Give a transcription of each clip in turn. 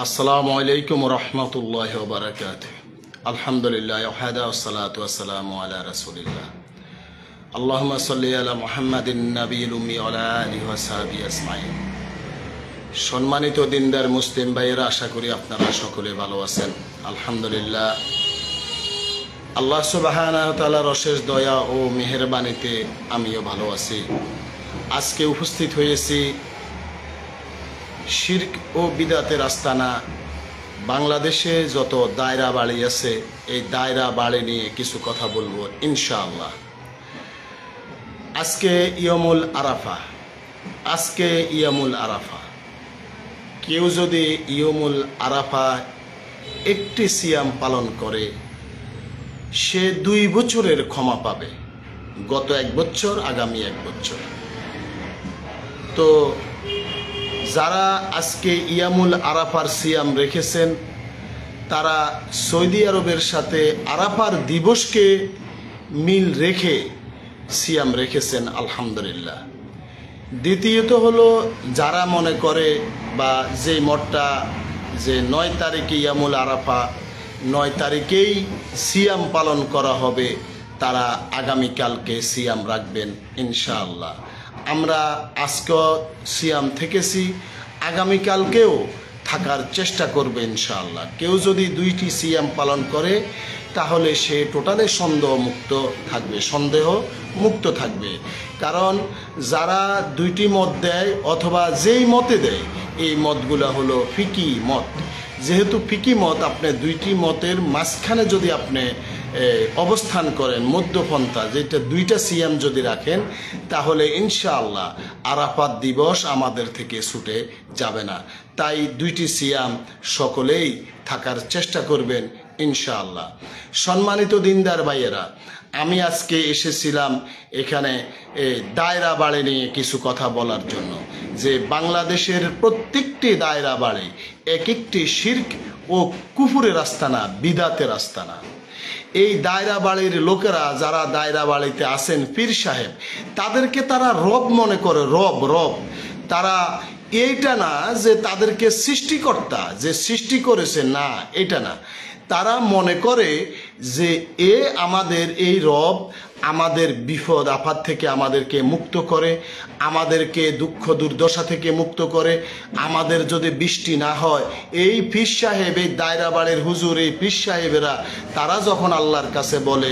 আসসালামু আলাইকুম রহমতুল্লাহি ওয়া বারাকাতুহু। আলহামদুলিল্লাহ ওয়াহদা ওয়াসসালাতু ওয়াসসালামু আলা রাসূলিল্লাহ। আল্লাহুম্মা সাল্লি আলা মুহাম্মাদিন নাবিয়িল উম্মি ওয়া আলা আলিহি ওয়া সাহবিহি আজমাইন। সম্মানিত দিনদার মুসলিম ভাইয়েরা, আশা করি আপনারা সকলে ভালো আছেন। আলহামদুলিল্লাহ, আল্লাহ সুবহানাহু ওয়া তাআলার অশেষ দয়া ও মেহেরবানিতে আমিও ভালো আছি। আজকে উপস্থিত হয়েছি শিরক ও বিদাতের আস্তানা বাংলাদেশে যত দায়রা বাড়ি আছে, এই দায়রা বাড়ি নিয়ে কিছু কথা বলবো ইনশাআল্লাহ। আজকে ইয়ামুল আরাফা। কেউ যদি ইয়ামুল আরাফা একটি সিয়াম পালন করে, সে 2 বছরের ক্ষমা পাবে। গত 1 বছর, আগামী 1 বছর। তো যারা আজকে ইয়ামুল আরাফার সিয়াম রেখেছেন, তারা সৌদি আরবের সাথে আরাফার দিবসকে মিল রেখে সিয়াম রেখেছেন, আলহামদুলিল্লাহ। দ্বিতীয়ত হলো, যারা মনে করে বা যে মতটা যে 9 তারিখে ইয়ামুল আরাফা, 9 তারিখেই সিয়াম পালন করা হবে, তারা আগামীকালকে সিয়াম রাখবেন ইনশাআল্লাহ। আমরা আজকে সিয়াম থেকেছি, আগামীকালকেও থাকার চেষ্টা করবে ইনশাআল্লাহ। কেউ যদি 2টি সিয়াম পালন করে, তাহলে সে টোটালি সন্দেহ মুক্ত থাকবে। কারণ যারা 2টি মত দেয় অথবা যেই মতে দেয়, এই মতগুলো হলো ফিকি মত। যেহেতু ফিকি মত, আপনি 2টি মতের মাঝখানে যদি আপনি অবস্থান করেন, মধ্যপন্থা, যেটা 2টা সিয়াম যদি রাখেন, তাহলে ইনশাআল্লাহ আরাফাত দিবস আমাদের থেকে ছুটে যাবে না। তাই 2টি সিয়াম সকলেই থাকার চেষ্টা করবেন ইনশাআল্লাহ। সম্মানিত দিনদার ভাইয়েরা, আমি আজকে এসেছিলাম এখানে দায়রা বাড়ি নিয়ে কিছু কথা বলার জন্য। যে বাংলাদেশের প্রত্যেকটি দায়রা বাড়ি এক একটি শিরক ও কুফুরের আস্তানা, বিদাতের আস্তানা। এই দায়রা বাড়ির লোকেরা যারা দায়রা বাড়িতে আছেন, পীর সাহেব, তাদেরকে তারা রব মনে করে। রব তারা এইটা না যে তাদেরকে সৃষ্টিকর্তা, যে সৃষ্টি করেছে, না, এটা না। তারা মনে করে যে আমাদের এই রব আমাদের বিপদ আপদ থেকে আমাদেরকে মুক্ত করে, আমাদেরকে দুঃখ দুর্দশা থেকে মুক্ত করে। আমাদের যদি বৃষ্টি না হয়, এই পীর সাহেব, এই দায়রা বাড়ির হুজুর, এই পীর সাহেবেরা, তারা যখন আল্লাহর কাছে বলে,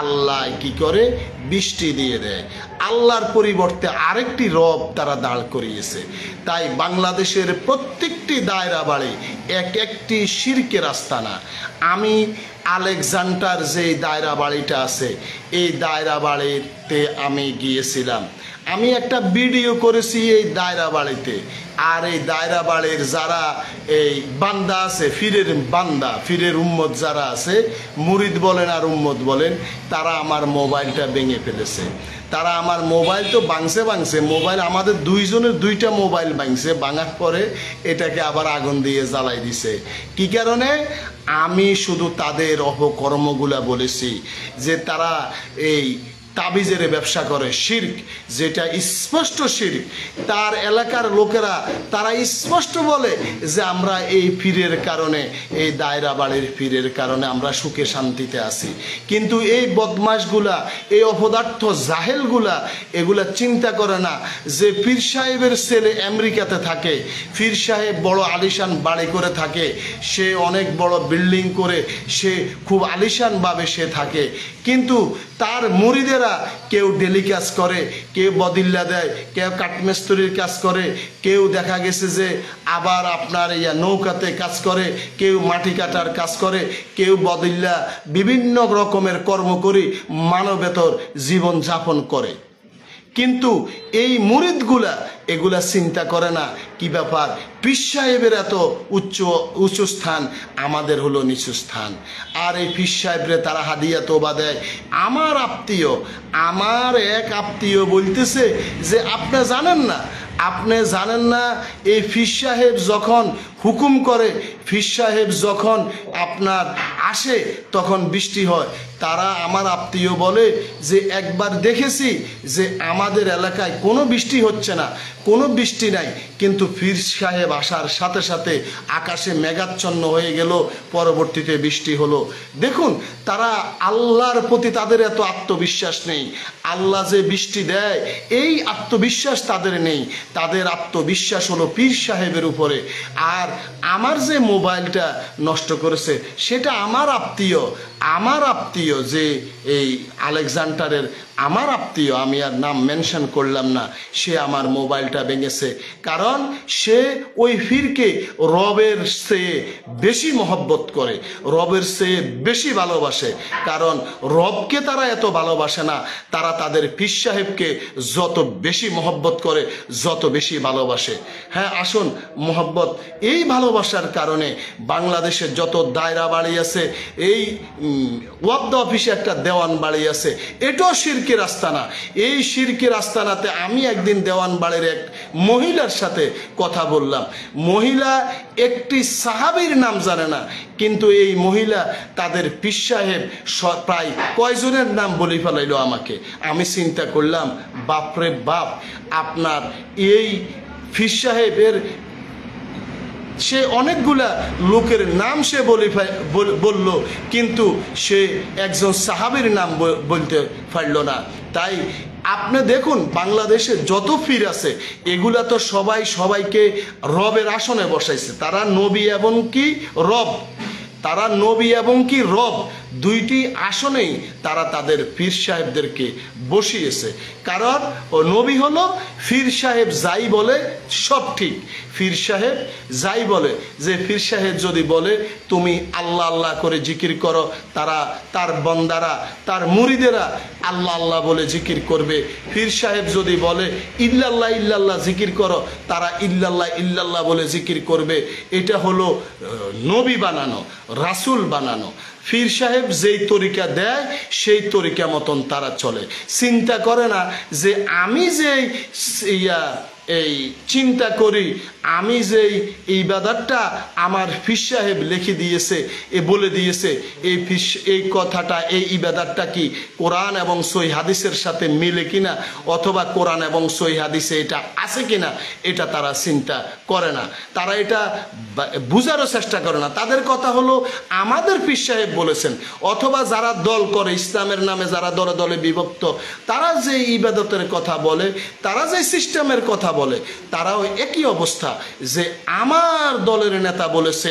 আল্লাহ কি করে? বৃষ্টি দিয়ে দেয়। আল্লাহর পরিবর্তে আরেকটি রব তারা দাঁড় করিয়েছে। তাই বাংলাদেশের প্রত্যেকটি দায়রা বাড়ি এক একটি শিরকের আস্তানা। আমি আলেকজান্ডার যে দায়রা বাড়িটা আছে, এই দায়রা বাড়িতে আমি গিয়েছিলাম। আমি একটা ভিডিও করেছি এই দায়রা বাড়িতে। আর এই দায়রা বাড়ির যারা এই বান্দা আছে, ফিরের উম্মত যারা আছে, মুরিদ বলেন আর উম্মত বলেন, তারা আমার মোবাইলটা ভেঙে ফেলেছে। তারা আমার মোবাইল তো ভাঙছে, মোবাইল আমাদের 2 জনের 2টা মোবাইল ভাঙার পরে এটাকে আবার আগুন দিয়ে জ্বালাই দিছে। কি কারণে? আমি শুধু তাদের অপকর্মগুলা বলেছি, যে তারা এই তাবিজের ব্যবসা করে, শিরক, যেটা স্পষ্ট শিরক। তার এলাকার লোকেরা তারা স্পষ্ট বলে যে আমরা এই পীরের কারণে, এই দায়রা বাড়ির পীরের কারণে আমরা সুখে শান্তিতে আছি। কিন্তু এই বদমাশগুলা, এই অপদার্থ জাহেলগুলা, এগুলা চিন্তা করে না যে পীর সাহেবের ছেলে আমেরিকাতে থাকে, পীর সাহেব বড় আলিশান বাড়ি করে থাকে, সে অনেক বড় বিল্ডিং করে, সে খুব আলিশানভাবে সে থাকে। কিন্তু তার মুরিদেরা কেউ ডেলি কাজ করে, কেউ বদিল্লা দেয়, কেউ কাঠমিস্ত্রির কাজ করে, কেউ দেখা গেছে যে আবার আপনার নৌকাতে কাজ করে, কেউ মাটি কাটার কাজ করে, কেউ বদিল্লা, বিভিন্ন রকমের কর্ম করে মানবেতর জীবন যাপন করে। কিন্তু এই মুরিদগুলা এগুলা চিন্তা করে না, কি ব্যাপার, পীর সাহেবের এত উচ্চ স্থান, আমাদের হলো নিচু স্থান। আর এই পীর সাহেবরে তারা হাদিয়া তোবা দেয়। আমার এক আত্মীয় বলতেছে যে আপনি জানেন না এই পীর সাহেব যখন হুকুম করে, পীর সাহেব যখন আপনার আসে, তখন বৃষ্টি হয়। তারা আমার আত্মীয় বলে যে একবার দেখেছি যে আমাদের এলাকায় কোনো বৃষ্টি হচ্ছে না, কোনো বৃষ্টি নাই, কিন্তু পীর সাহেব আসার সাথে সাথে আকাশে মেঘাচ্ছন্ন হয়ে গেল, পরবর্তীতে বৃষ্টি হলো। দেখুন, তারা আল্লাহর প্রতি তাদের এত আত্মবিশ্বাস নেই। আল্লাহ যে বৃষ্টি দেয় এই আত্মবিশ্বাস তাদের নেই। তাদের আত্মবিশ্বাস হলো পীর সাহেবের উপরে। আর আমার যে মোবাইলটা নষ্ট করেছে সেটা আমার আত্মীয় যে এই আলেকজান্ডারের আমার আত্মীয়, আমি আর নাম মেনশন করলাম না, সে আমার মোবাইলটা ভেঙেছে। কারণ সে ওই পীরকে রবের চেয়ে বেশি মহব্বত করে, রবের চেয়ে বেশি ভালোবাসে। কারণ রবকে তারা এত ভালোবাসে না, তারা তাদের পীর সাহেবকে যত বেশি মহব্বত করে, যত বেশি ভালোবাসে। হ্যাঁ, আসুন, মহব্বত এই ভালোবাসার কারণে বাংলাদেশে যত দায়রা বাড়ি আছে, এই ওয়াকফ অফিসে একটা দেওয়ান বাড়ি আছে, এটাও শিরকের আস্তানা। এই শিরকের আস্তানাতে আমি একদিন দেওয়ান বাড়ির এক মহিলার সাথে কথা বললাম। মহিলা একটি সাহাবীর নাম জানে না, কিন্তু এই মহিলা তাদের পীর সাহেব প্রায় কয়জনের নাম বলে ফেলাইলো আমাকে। আমি চিন্তা করলাম, বাপরে বাপ, আপনার এই পীর সাহেবের সে অনেকগুলা লোকের নাম সে বলল, কিন্তু সে একজন সাহাবীর নাম বলতে পারল না। তাই আপনি দেখুন, বাংলাদেশে যত পীর আছে এগুলা তো সবাইকে রবের আসনে বসাইছে। তারা নবী এবং কি রব দুইটি আসনেই তারা তাদের পীর সাহেবদেরকে বসিয়েছে। কারণ ও নবী হলো, পীর সাহেব যাই বলে সব ঠিক। পীর সাহেব যাই বলে, যে পীর সাহেব যদি বলে তুমি আল্লাহ আল্লাহ করে জিকির করো, তার বন্দারা, তার মুরিদেরা আল্লাহ আল্লাহ বলে জিকির করবে। পীর সাহেব যদি বলে ইল্লাল্লাহ ইল্লাল্লাহ জিকির করো, তারা ইল্লাল্লাহ ইল্লাল্লাহ বলে জিকির করবে। এটা হলো নবী বানানো, রাসূল বানানো। পীর সাহেব যেই তরিকা দেয় সেই তরিকা মতন তারা চলে। চিন্তা করে না যে আমি যেই এই চিন্তা করি, আমি যেই ইবাদতটা আমার পীর সাহেব লিখে দিয়েছে, বলে দিয়েছে, এই কথাটা, এই ইবাদতটা কি কোরআন এবং সহিহ হাদিসের সাথে মিলে কিনা, অথবা কোরআন এবং সহিহ হাদিসে এটা আছে কিনা, এটা তারা চিন্তা করে না। তারা এটা বুঝারও চেষ্টা করে না। তাদের কথা হলো আমাদের পীর সাহেব বলেছেন, অথবা যারা দল করে, ইসলামের নামে যারা দলে দলে বিভক্ত, তারা যে ইবাদতের কথা বলে, তারা যে সিস্টেমের কথা বলে, তারাও একই অবস্থা, যে আমার দলের নেতা বলেছে,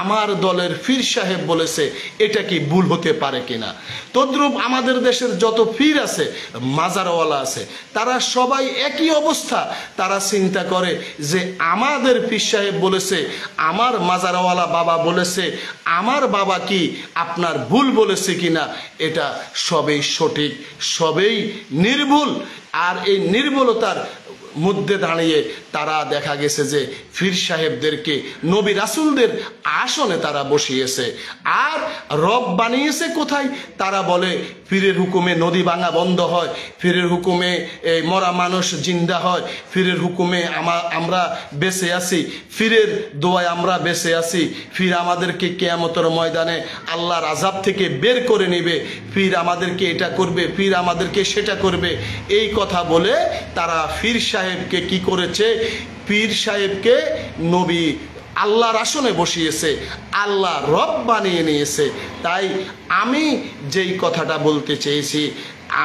আমার দলের পীর সাহেব বলেছে, এটা কি ভুল হতে পারে কিনা। তদ্রূপ আমাদের দেশের যত পীর আছে, মাজারওয়ালা আছে, তারা সবাই একই অবস্থা। তারা চিন্তা করে যে আমাদের পীর সাহেব বলেছে, আমার মাজারওয়ালা বাবা বলেছে, আমার বাবা কি আপনার ভুল বলেছে কিনা, এটা সবই সঠিক, সবই নির্ভুল। আর এই নির্ভুলতার মধ্যে দাঁড়িয়ে তারা দেখা গেছে যে পীর সাহেবদেরকে নবী রাসূলদের আসনে তারা বসিয়েছে। আর রব বানিয়েছে কোথায়? তারা বলে পীরের হুকুমে নদী ভাঙা বন্ধ হয়, পীরের হুকুমে মরা মানুষ জিন্দা হয়, পীরের হুকুমে আমরা বেঁচে আছি, পীরের দোয়ায় আমরা বেঁচে আছি, পীর আমাদেরকে কিয়ামতের ময়দানে আল্লাহর আযাব থেকে বের করে নেবে, পীর আমাদেরকে এটা করবে, পীর আমাদেরকে সেটা করবে। এই কথা বলে তারা পীর সাহেবকে কি করেছে? পীর সাহেবকে নবী আল্লাহর আসনে বসিয়েছে, আল্লাহ রব বানিয়ে নিয়েছে। তাই আমি যেই কথাটা বলতে চেয়েছি,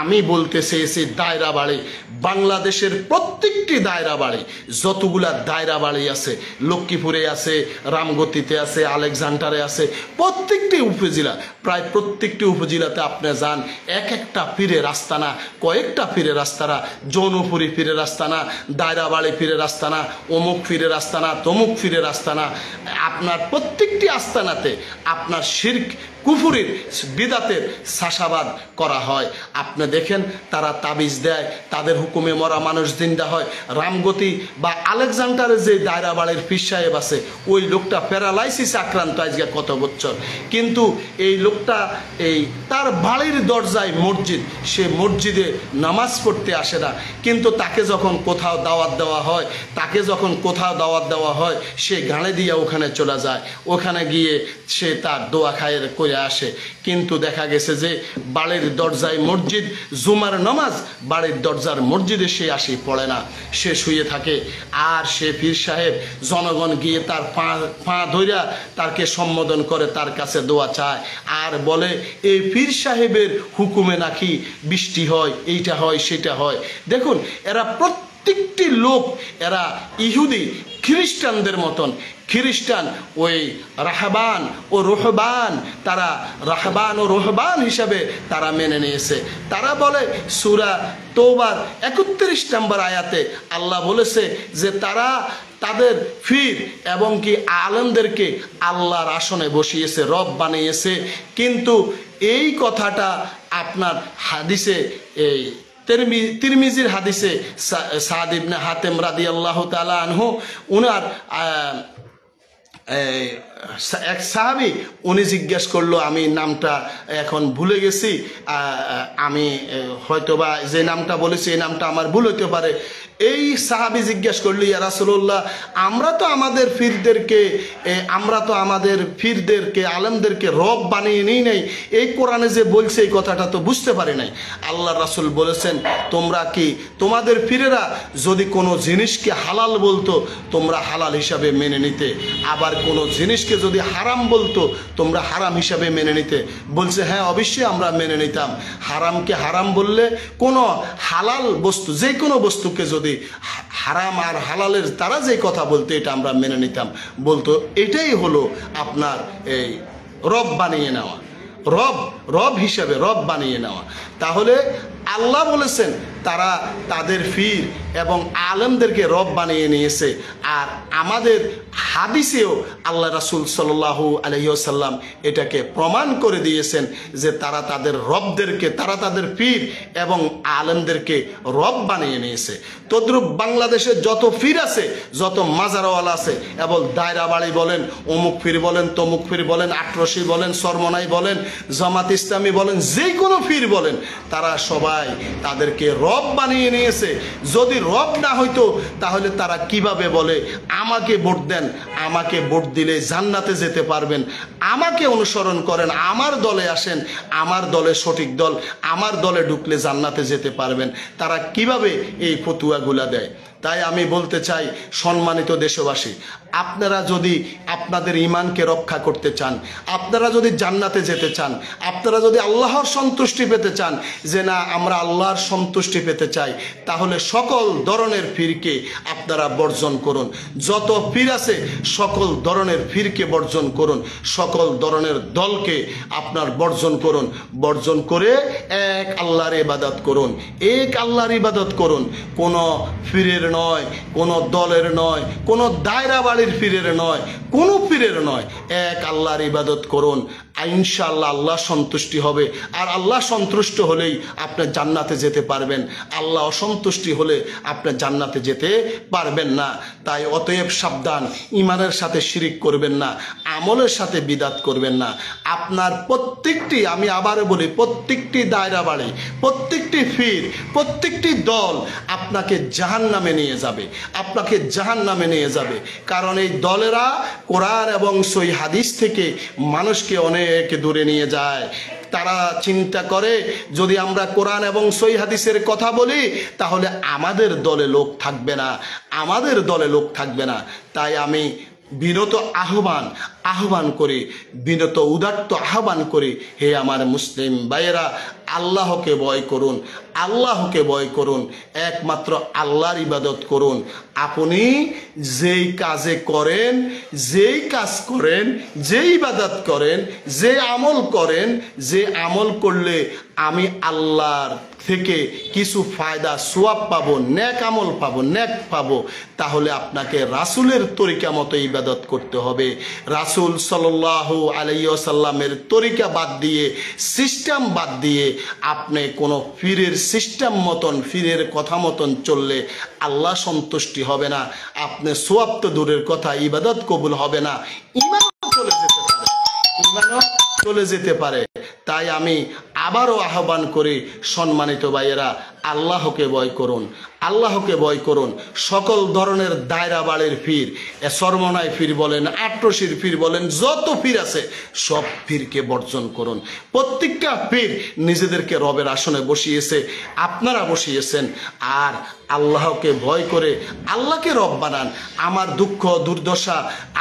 আমি বলতে চেয়েছি দায়রা বাড়ি, বাংলাদেশের প্রত্যেকটি দায়রা বাড়ি, যতগুলা দায়রা বাড়ি আছে, লক্ষ্মীপুরে আছে, রামগতিতে আছে, আলেকজান্ডারে আছে, প্রত্যেকটি উপজেলা, প্রায় প্রত্যেকটি উপজেলাতে আপনি যান, এক একটা পীরের আস্তানা, কয়েকটা পীরের আস্তানা, জৌনপুরি পীরের আস্তানা, দায়রা বাড়ি পীরের আস্তানা, অমুক পীরের আস্তানা, তমুক পীরের আস্তানা। আপনার প্রত্যেকটি আস্তানাতে আপনার শিরক, কুফুরির, বিদাতের চাষাবাদ করা হয়। আপনি দেখেন তারা তাবিজ দেয়, তাদের হুকুমে মরা মানুষ জিন্দা হয়। রামগতি বা আলেকজান্ডারের যে দায়রা বাড়ির পীর সাহেব আছে, ওই লোকটা প্যারালাইসিস আক্রান্ত আজকে কত বছর, কিন্তু এই লোকটা তার বাড়ির দরজায় মসজিদ, সে মসজিদে নামাজ পড়তে আসে না, কিন্তু তাকে যখন কোথাও দাওয়াত দেওয়া হয়, সে গানে দিয়ে ওখানে চলে যায়, ওখানে গিয়ে সে তার দোয়া খায়ের করে ফিরে আসে। কিন্তু দেখা গেছে যে বাড়ির দরজায় মসজিদ, জুমার নামাজ বাড়ির দরজার মসজিদে সে আসি পড়ে না, সে শুয়ে থাকে। আর সে পীর সাহেব, জনগণ গিয়ে তার পা ধইরা তাকে সম্বোধন করে, তার কাছে দোয়া চায়, আর বলে এই পীর সাহেবের হুকুমে নাকি বৃষ্টি হয়, এইটা হয় সেটা হয়। দেখুন, এরা প্রত্যেকটি লোক এরা ইহুদি খ্রিস্টানদের মতন। খ্রিস্টান ওই রাহবান ও রোহবান, তারা রাহবান ও রোহবান হিসাবে তারা মেনে নিয়েছে। তারা বলে সূরা তওবার 31 নম্বর আয়াতে আল্লাহ বলেছে যে তারা তাদের পীর এবং কি আলেমদেরকে আল্লাহর আসনে বসিয়েছে, রব বানিয়েছে। কিন্তু এই কথাটা আপনার হাদিসে, এই তিরমিজির হাদিসে সাদ ইবনে হাতেম রাদিয়াল্লাহু তাআলা আনহু, উনার এক সাহাবী উনি জিজ্ঞেস করলো, আমি নামটা এখন ভুলে গেছি, আমি হয়তোবা যে নামটা বলেছি এই নামটা আমার ভুল হতে পারে। এই সাহাবী জিজ্ঞেস করলো, ইয়া রাসূলুল্লাহ, আমরা তো আমাদের পীরদেরকে আলেমদেরকে রব বানিয়ে নিই নাই, এই কোরআনে যে বলছে এই কথাটা তো বুঝতে পারি নাই। আল্লাহ রাসূল বলেছেন, তোমরা কি তোমাদের পীরেরা যদি কোনো জিনিসকে হালাল বলতো তোমরা হালাল হিসাবে মেনে নিতে, আবার কোনো জিনিসকে যদি হারাম বলতো তোমরা হারাম হিসাবে মেনে নিতে? বলছে হ্যাঁ, অবশ্যই আমরা মেনে নিতাম। হারামকে হারাম বললে কোনো হালাল বস্তু, যে কোনো বস্তুকে যদি হারাম আর হালালের তারা যে কথা বলতো এটা আমরা মেনে নিতাম। বলতো এটাই হলো আপনার এই রব বানিয়ে নেওয়া, রব হিসাবে রব বানিয়ে নেওয়া। তাহলে আল্লাহ বলেছেন তারা তাদের পীর এবং আলেমদেরকে রব বানিয়ে নিয়েছে। আর আমাদের হাদিসেও আল্লাহ রাসূল সাল্লাল্লাহু আলাইহি ওয়াসাল্লাম এটাকে প্রমাণ করে দিয়েছেন যে তারা তাদের রবদেরকে, তারা তাদের পীর এবং আলেমদেরকে রব বানিয়ে নিয়েছে। তদ্রূপ বাংলাদেশে যত পীর আছে, যত মাজারওয়ালা আছে, এবং দায়রা বাড়ি বলেন, অমুক পীর বলেন, তমুক পীর বলেন, আটরশি বলেন, সরমনাই বলেন, জামাত ইসলামী বলেন, যে কোনো পীর বলেন, তারা সবাই তাদেরকে রব বানিয়ে নিয়েছে। যদি রব না হইতো তাহলে তারা কিভাবে বলে আমাকে ভোট দেন, আমাকে ভোট দিলে জান্নাতে যেতে পারবেন, আমাকে অনুসরণ করেন, আমার দলে আসেন, আমার দলে সঠিক দল, আমার দলে ঢুকলে জান্নাতে যেতে পারবেন? তারা কিভাবে এই ফতুয়াগুলা দেয়? তাই আমি বলতে চাই, সম্মানিত দেশবাসী, আপনারা যদি আপনাদের ঈমানকে রক্ষা করতে চান, আপনারা যদি জান্নাতে যেতে চান, আপনারা যদি আল্লাহর সন্তুষ্টি পেতে চান, যে না আমরা আল্লাহর সন্তুষ্টি পেতে চাই, তাহলে সকল ধরনের পীরকে আপনারা বর্জন করুন। যত পীর আছে সকল ধরনের পীরকে বর্জন করুন, সকল ধরনের দলকে আপনার বর্জন করুন। বর্জন করে এক আল্লাহর ইবাদত করুন, এক আল্লাহর ইবাদত করুন। কোনো পীরের নয়, কোনো দলের নয়, কোনো দায়রা বাড়ির পীরের নয়, কোনো পীরের নয়, এক আল্লাহর ইবাদত করুন। ইনশাআল্লাহ আল্লাহ সন্তুষ্টি হবে। আর আল্লাহ সন্তুষ্ট হলেই আপনি জান্নাতে যেতে পারবেন, আল্লাহ অসন্তুষ্টি হলে আপনি জান্নাতে যেতে পারবেন না। তাই অতএব সাবধান, ঈমানের সাথে শিরিক করবেন না, আমলের সাথে বিদাত করবেন না। আপনার প্রত্যেকটি, আমি আবারও বলি, প্রত্যেকটি দায়রা বাড়ি, প্রত্যেকটি পীর, প্রত্যেকটি দল আপনাকে জাহান্নামে নিয়ে যাবে, আপনাকে জাহান্নামে নিয়ে যাবে। কারণ এই দলেরা কোরআন এবং সহিহ হাদিস থেকে মানুষকে অনেক দূরে নিয়ে যায়। তারা চিন্তা করে যদি আমরা কোরআন এবং সহিহ হাদিসের কথা বলি তাহলে আমাদের দলে লোক থাকবে না, আমাদের দলে লোক থাকবে না। তাই আমি বিনত আহ্বান করি, বিনত উদাত্ত আহ্বান করি, হে আমার মুসলিম ভাইয়েরা, আল্লাহকে ভয় করুন, আল্লাহকে ভয় করুন, একমাত্র আল্লাহর ইবাদত করুন। আপনি যেই কাজে করেন, যেই কাজ করেন, যেই ইবাদত করেন, যে আমল করেন, যে আমল করলে আমি আল্লাহর থেকে কিছু ফায়দা, সোয়াব পাবো, নেক আমল পাবো, নেক পাবো, তাহলে আপনাকে রাসূলের তরিকা মতো ইবাদত করতে হবে। রাসূল সাল্লাল্লাহু আলাইহি ওয়াসাল্লামের তরিকা বাদ দিয়ে, সিস্টেম বাদ দিয়ে আপনি কোনো পীরের সিস্টেম মতন, পীরের কথা মতন চললে আল্লাহ সন্তুষ্টি হবে না। আপনি সোয়াব তো দূরের কথা, ইবাদত কবুল হবে না, ঈমানও চলে যেতে পারে, ঈমানও চলে যেতে পারে। তাই আমি আবারও আহ্বান করে সম্মানিত ভাইয়েরা আল্লাহকে ভয় করুন, আল্লাহকে ভয় করুন। সকল ধরনের দায়রা বাড়ির পীর, সরমনায় পীর বলেন, আট্রসির পীর বলেন, যত পীর আছে সব পীরকে বর্জন করুন। প্রত্যেকটা পীর নিজেদেরকে রবের আসনে বসিয়েছে, আপনারা বসিয়েছেন। আর আল্লাহকে ভয় করে আল্লাহকে রব বানান। আমার দুঃখ দুর্দশা,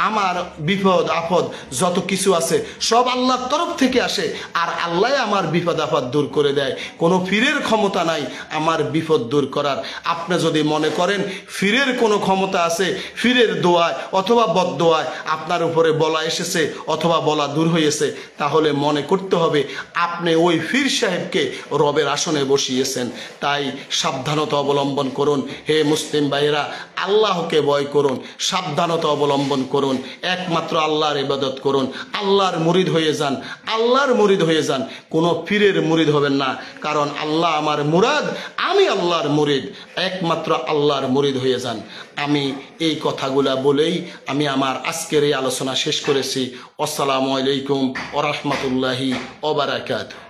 আমার বিপদ আপদ যত কিছু আছে সব আল্লাহর তরফ থেকে আসে, আর আল্লাহ আমার বিপদ আপদ দূর করে দেয়। কোনো পীরের ক্ষমতা নাই আমার বিপদ দূর করার। আপনি যদি মনে করেন পীরের কোনো ক্ষমতা আছে, পীরের দোয়ায় অথবা বদদোয়ায় আপনার উপরে বলা এসেছে অথবা বলা দূর হয়েছে, তাহলে মনে করতে হবে আপনি ওই পীর সাহেবকে রবের আসনে বসিয়েছেন। তাই সাবধানতা অবলম্বন করুন। হে মুসলিম ভাইয়েরা, আল্লাহকে ভয় করুন, সাবধানতা অবলম্বন করুন, একমাত্র আল্লাহর ইবাদত করুন, আল্লাহর মুরিদ হয়ে যান, আল্লাহর মুরিদ হয়ে যান, কোনো পীরের মুরিদ হবেন না। কারণ আল্লাহ আমার মুরাদ, আমি আল্লাহর মুরিদ, একমাত্র আল্লাহর মুরিদ হয়ে যান। আমি এই কথাগুলা বলেই আমি আমার আজকের এই আলোচনা শেষ করেছি। আসসালামু আলাইকুম ওয়া রাহমাতুল্লাহি ওয়া বারাকাতুহু।